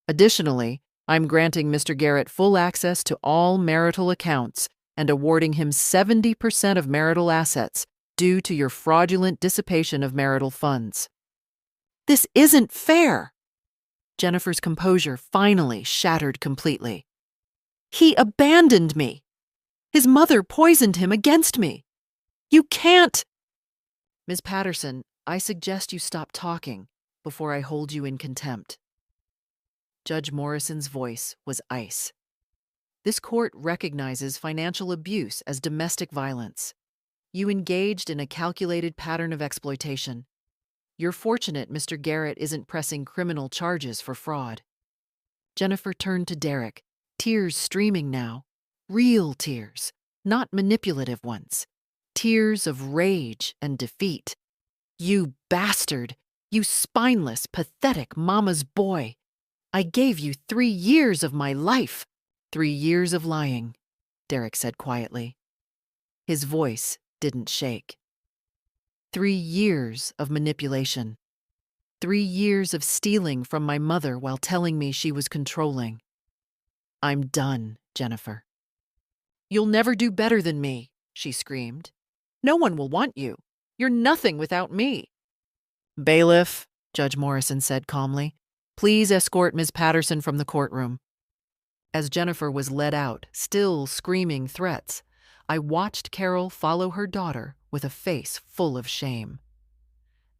Additionally, I'm granting Mr. Garrett full access to all marital accounts and awarding him 70% of marital assets due to your fraudulent dissipation of marital funds. This isn't fair! Jennifer's composure finally shattered completely. He abandoned me. His mother poisoned him against me. You can't! Ms. Patterson, I suggest you stop talking before I hold you in contempt. Judge Morrison's voice was ice. This court recognizes financial abuse as domestic violence. You engaged in a calculated pattern of exploitation. You're fortunate Mr. Garrett isn't pressing criminal charges for fraud. Jennifer turned to Derek, tears streaming now. Real tears, not manipulative ones. Tears of rage and defeat. You bastard! You spineless, pathetic mama's boy! I gave you 3 years of my life. 3 years of lying, Derek said quietly. His voice didn't shake. 3 years of manipulation. 3 years of stealing from my mother while telling me she was controlling. I'm done, Jennifer. You'll never do better than me, she screamed. No one will want you. You're nothing without me. Bailiff, Judge Morrison said calmly, please escort Ms. Patterson from the courtroom. As Jennifer was led out, still screaming threats, I watched Carol follow her daughter with a face full of shame.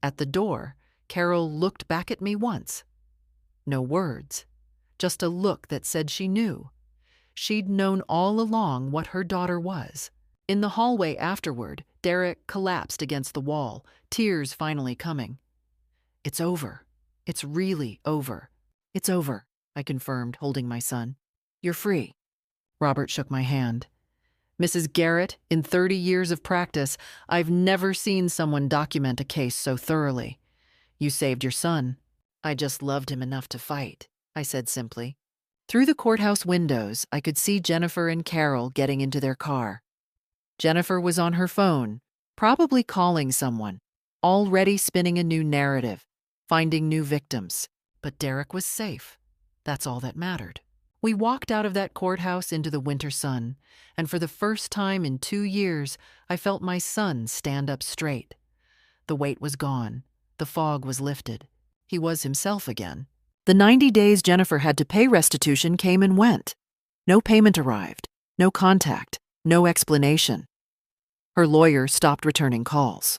At the door, Carol looked back at me once. No words, just a look that said she knew. She'd known all along what her daughter was. In the hallway afterward, Derek collapsed against the wall, tears finally coming. It's over. It's really over. It's over, I confirmed, holding my son. You're free. Robert shook my hand. Mrs. Garrett, in 30 years of practice, I've never seen someone document a case so thoroughly. You saved your son. I just loved him enough to fight, I said simply. Through the courthouse windows, I could see Jennifer and Carol getting into their car. Jennifer was on her phone, probably calling someone, already spinning a new narrative, finding new victims. But Derek was safe. That's all that mattered. We walked out of that courthouse into the winter sun, and for the first time in 2 years, I felt my son stand up straight. The weight was gone. The fog was lifted. He was himself again. The 90 days Jennifer had to pay restitution came and went. No payment arrived, no contact, no explanation. Her lawyer stopped returning calls.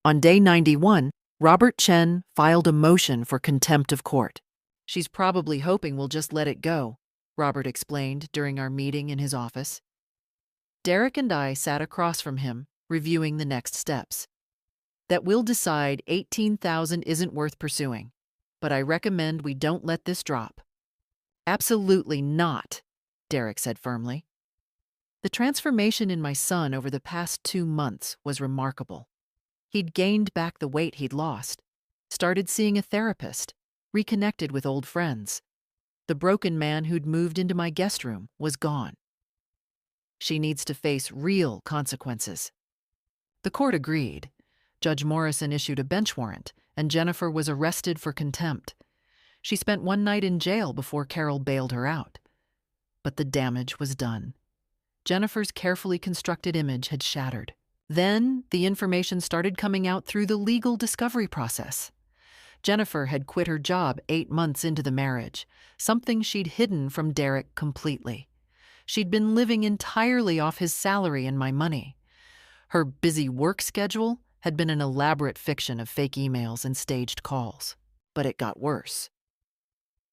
On day 91, Robert Chen filed a motion for contempt of court. She's probably hoping we'll just let it go, Robert explained during our meeting in his office. Derek and I sat across from him, reviewing the next steps. That we'll decide $18,000 isn't worth pursuing, but I recommend we don't let this drop. Absolutely not, Derek said firmly. The transformation in my son over the past 2 months was remarkable. He'd gained back the weight he'd lost, started seeing a therapist, reconnected with old friends. The broken man who'd moved into my guest room was gone. She needs to face real consequences. The court agreed. Judge Morrison issued a bench warrant, and Jennifer was arrested for contempt. She spent one night in jail before Carol bailed her out. But the damage was done. Jennifer's carefully constructed image had shattered. Then the information started coming out through the legal discovery process. Jennifer had quit her job 8 months into the marriage, something she'd hidden from Derek completely. She'd been living entirely off his salary and my money. Her busy work schedule had been an elaborate fiction of fake emails and staged calls. But it got worse.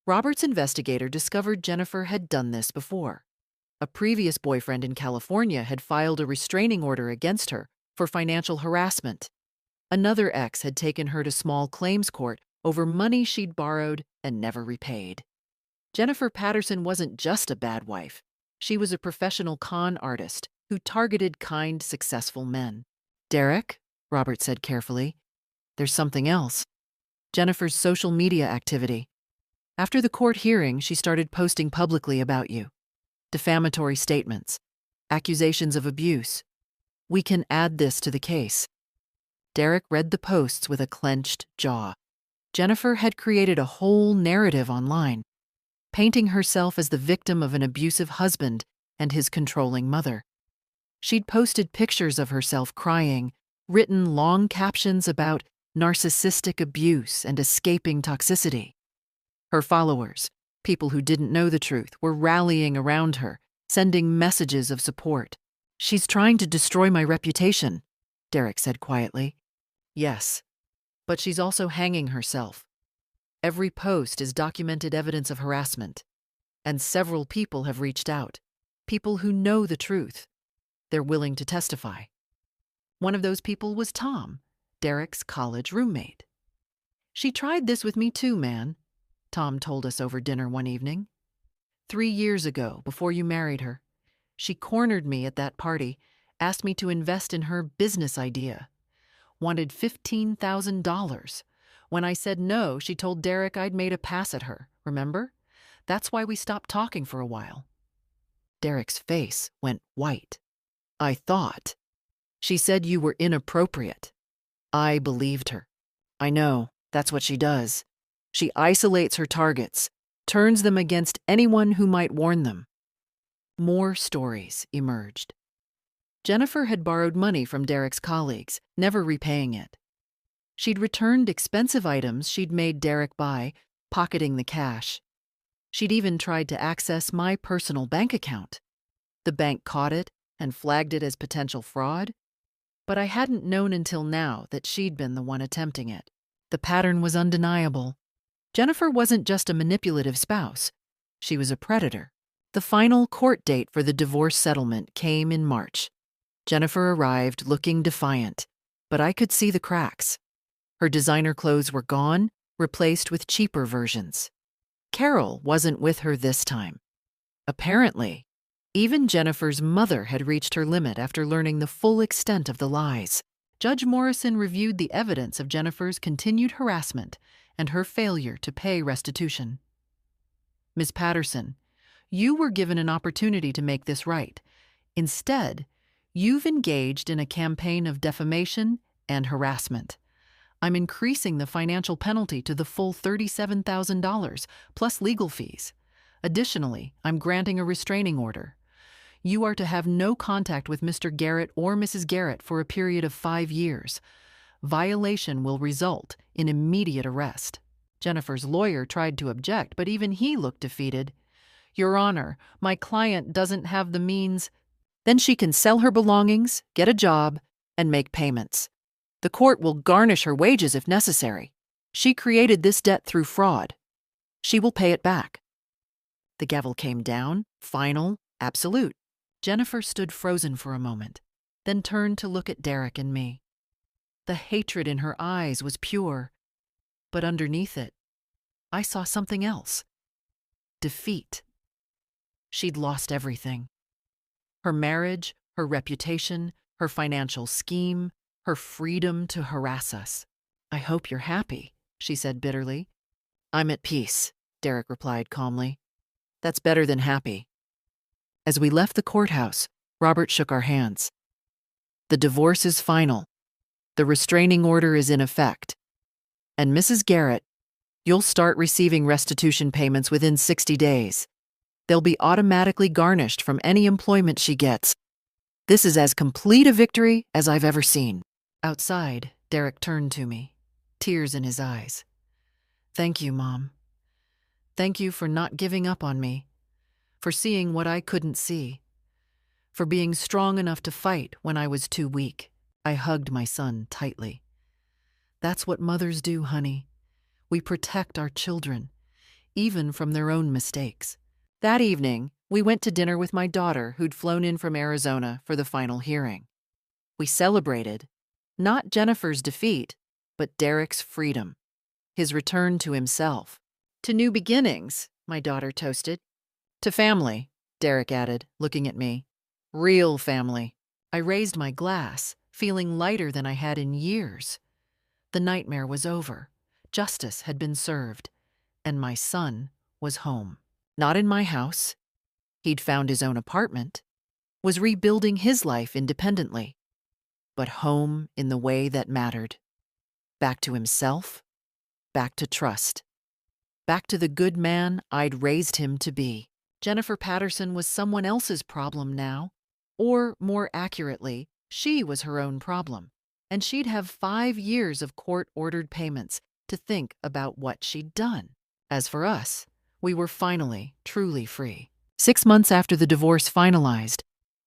Robert's investigator discovered Jennifer had done this before. A previous boyfriend in California had filed a restraining order against her for financial harassment. Another ex had taken her to small claims court over money she'd borrowed and never repaid. Jennifer Patterson wasn't just a bad wife. She was a professional con artist who targeted kind, successful men. Derek, Robert said carefully, there's something else. Jennifer's social media activity. After the court hearing, she started posting publicly about you. Defamatory statements, accusations of abuse. We can add this to the case. Derek read the posts with a clenched jaw. Jennifer had created a whole narrative online, painting herself as the victim of an abusive husband and his controlling mother. She'd posted pictures of herself crying, written long captions about narcissistic abuse and escaping toxicity. Her followers, people who didn't know the truth, were rallying around her, sending messages of support. She's trying to destroy my reputation, Derek said quietly. Yes, but she's also hanging herself. Every post is documented evidence of harassment, and several people have reached out, people who know the truth. They're willing to testify. One of those people was Tom, Derek's college roommate. She tried this with me too, man, Tom told us over dinner one evening. 3 years ago, before you married her, she cornered me at that party, asked me to invest in her business idea. Wanted $15,000. When I said no, she told Derek I'd made a pass at her, remember? That's why we stopped talking for a while. Derek's face went white. I thought. She said you were inappropriate. I believed her. I know, that's what she does. She isolates her targets, turns them against anyone who might warn them. More stories emerged. Jennifer had borrowed money from Derek's colleagues, never repaying it. She'd returned expensive items she'd made Derek buy, pocketing the cash. She'd even tried to access my personal bank account. The bank caught it and flagged it as potential fraud, but I hadn't known until now that she'd been the one attempting it. The pattern was undeniable. Jennifer wasn't just a manipulative spouse. She was a predator. The final court date for the divorce settlement came in March. Jennifer arrived looking defiant, but I could see the cracks. Her designer clothes were gone, replaced with cheaper versions. Carol wasn't with her this time. Apparently, even Jennifer's mother had reached her limit after learning the full extent of the lies. Judge Morrison reviewed the evidence of Jennifer's continued harassment and her failure to pay restitution. Ms. Patterson, you were given an opportunity to make this right. Instead, you've engaged in a campaign of defamation and harassment. I'm increasing the financial penalty to the full $37,000, plus legal fees. Additionally, I'm granting a restraining order. You are to have no contact with Mr. Garrett or Mrs. Garrett for a period of 5 years. Violation will result in immediate arrest. Jennifer's lawyer tried to object, but even he looked defeated. Your Honor, my client doesn't have the means. Then she can sell her belongings, get a job, and make payments. The court will garnish her wages if necessary. She created this debt through fraud. She will pay it back. The gavel came down, final, absolute. Jennifer stood frozen for a moment, then turned to look at Derek and me. The hatred in her eyes was pure, but underneath it, I saw something else. Defeat. She'd lost everything. Her marriage, her reputation, her financial scheme, her freedom to harass us. I hope you're happy, she said bitterly. I'm at peace, Derek replied calmly. That's better than happy. As we left the courthouse, Robert shook our hands. The divorce is final. The restraining order is in effect. And Mrs. Garrett, you'll start receiving restitution payments within 60 days. They'll be automatically garnished from any employment she gets. This is as complete a victory as I've ever seen. Outside, Derek turned to me, tears in his eyes. Thank you, Mom. Thank you for not giving up on me, for seeing what I couldn't see, for being strong enough to fight when I was too weak. I hugged my son tightly. That's what mothers do, honey. We protect our children, even from their own mistakes. That evening, we went to dinner with my daughter who'd flown in from Arizona for the final hearing. We celebrated, not Jennifer's defeat, but Derek's freedom, his return to himself. To new beginnings, my daughter toasted. To family, Derek added, looking at me. Real family. I raised my glass, feeling lighter than I had in years. The nightmare was over. Justice had been served, and my son was home. Not in my house. He'd found his own apartment, was rebuilding his life independently, but home in the way that mattered. Back to himself, back to trust, back to the good man I'd raised him to be. Jennifer Patterson was someone else's problem now, or more accurately, she was her own problem, and she'd have 5 years of court-ordered payments to think about what she'd done. As for us, we were finally, truly free. 6 months after the divorce finalized,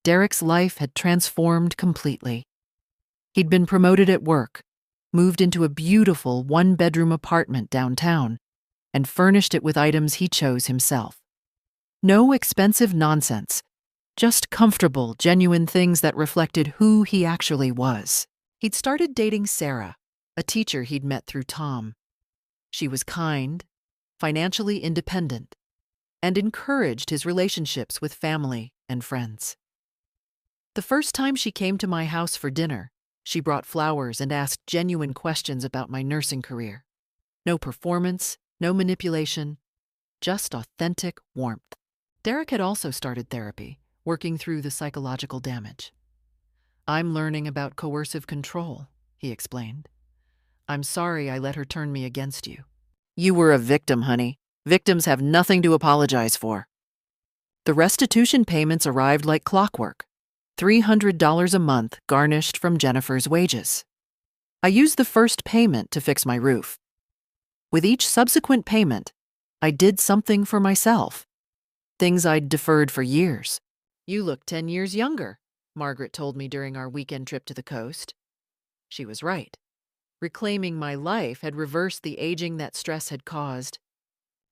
Derek's life had transformed completely. He'd been promoted at work, moved into a beautiful 1-bedroom apartment downtown, and furnished it with items he chose himself. No expensive nonsense, just comfortable, genuine things that reflected who he actually was. He'd started dating Sarah, a teacher he'd met through Tom. She was kind, financially independent, and encouraged his relationships with family and friends. The first time she came to my house for dinner, she brought flowers and asked genuine questions about my nursing career. No performance, no manipulation, just authentic warmth. Derek had also started therapy, working through the psychological damage. I'm learning about coercive control, he explained. I'm sorry I let her turn me against you. You were a victim, honey. Victims have nothing to apologize for. The restitution payments arrived like clockwork, $300 a month garnished from Jennifer's wages. I used the first payment to fix my roof. With each subsequent payment, I did something for myself, things I'd deferred for years. You look 10 years younger, Margaret told me during our weekend trip to the coast. She was right. Reclaiming my life had reversed the aging that stress had caused.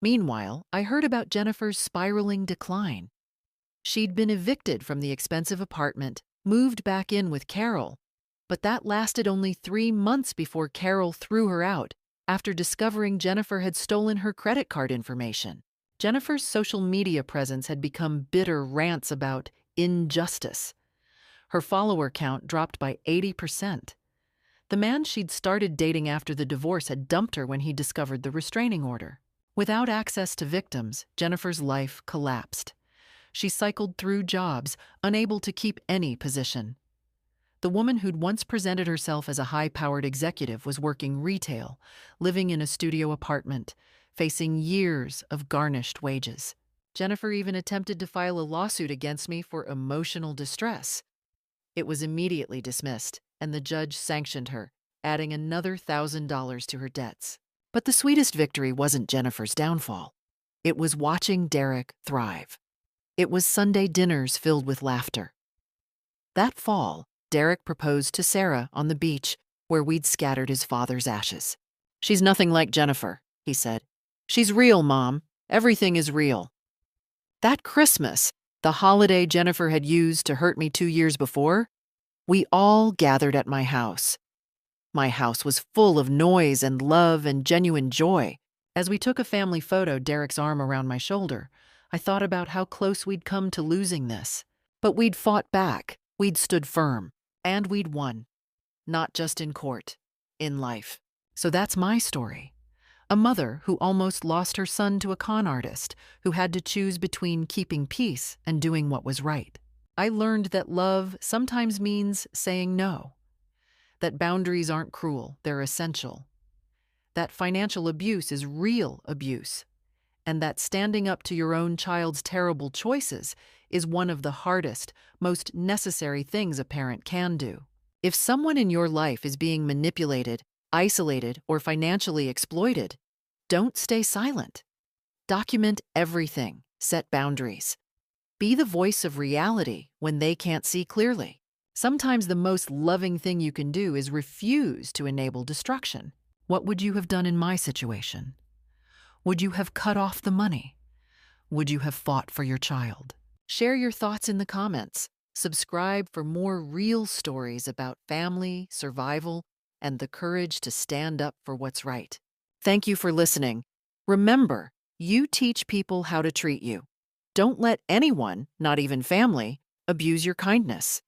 Meanwhile, I heard about Jennifer's spiraling decline. She'd been evicted from the expensive apartment, moved back in with Carol, but that lasted only 3 months before Carol threw her out after discovering Jennifer had stolen her credit card information. Jennifer's social media presence had become bitter rants about injustice. Her follower count dropped by 80%. The man she'd started dating after the divorce had dumped her when he discovered the restraining order. Without access to victims, Jennifer's life collapsed. She cycled through jobs, unable to keep any position. The woman who'd once presented herself as a high-powered executive was working retail, living in a studio apartment, facing years of garnished wages. Jennifer even attempted to file a lawsuit against me for emotional distress. It was immediately dismissed, and the judge sanctioned her, adding another $1,000 to her debts. But the sweetest victory wasn't Jennifer's downfall. It was watching Derek thrive. It was Sunday dinners filled with laughter. That fall, Derek proposed to Sarah on the beach where we'd scattered his father's ashes. She's nothing like Jennifer, he said. She's real, Mom. Everything is real. That Christmas, the holiday Jennifer had used to hurt me 2 years before, we all gathered at my house. My house was full of noise and love and genuine joy. As we took a family photo, Derek's arm around my shoulder, I thought about how close we'd come to losing this. But we'd fought back, we'd stood firm, and we'd won. Not just in court, in life. So that's my story. A mother who almost lost her son to a con artist, who had to choose between keeping peace and doing what was right. I learned that love sometimes means saying no. That boundaries aren't cruel, they're essential. That financial abuse is real abuse. And that standing up to your own child's terrible choices is one of the hardest, most necessary things a parent can do. If someone in your life is being manipulated, isolated, or financially exploited, don't stay silent. Document everything, set boundaries. Be the voice of reality when they can't see clearly. Sometimes the most loving thing you can do is refuse to enable destruction. What would you have done in my situation? Would you have cut off the money? Would you have fought for your child? Share your thoughts in the comments. Subscribe for more real stories about family, survival, and the courage to stand up for what's right. Thank you for listening. Remember, you teach people how to treat you. Don't let anyone, not even family, abuse your kindness.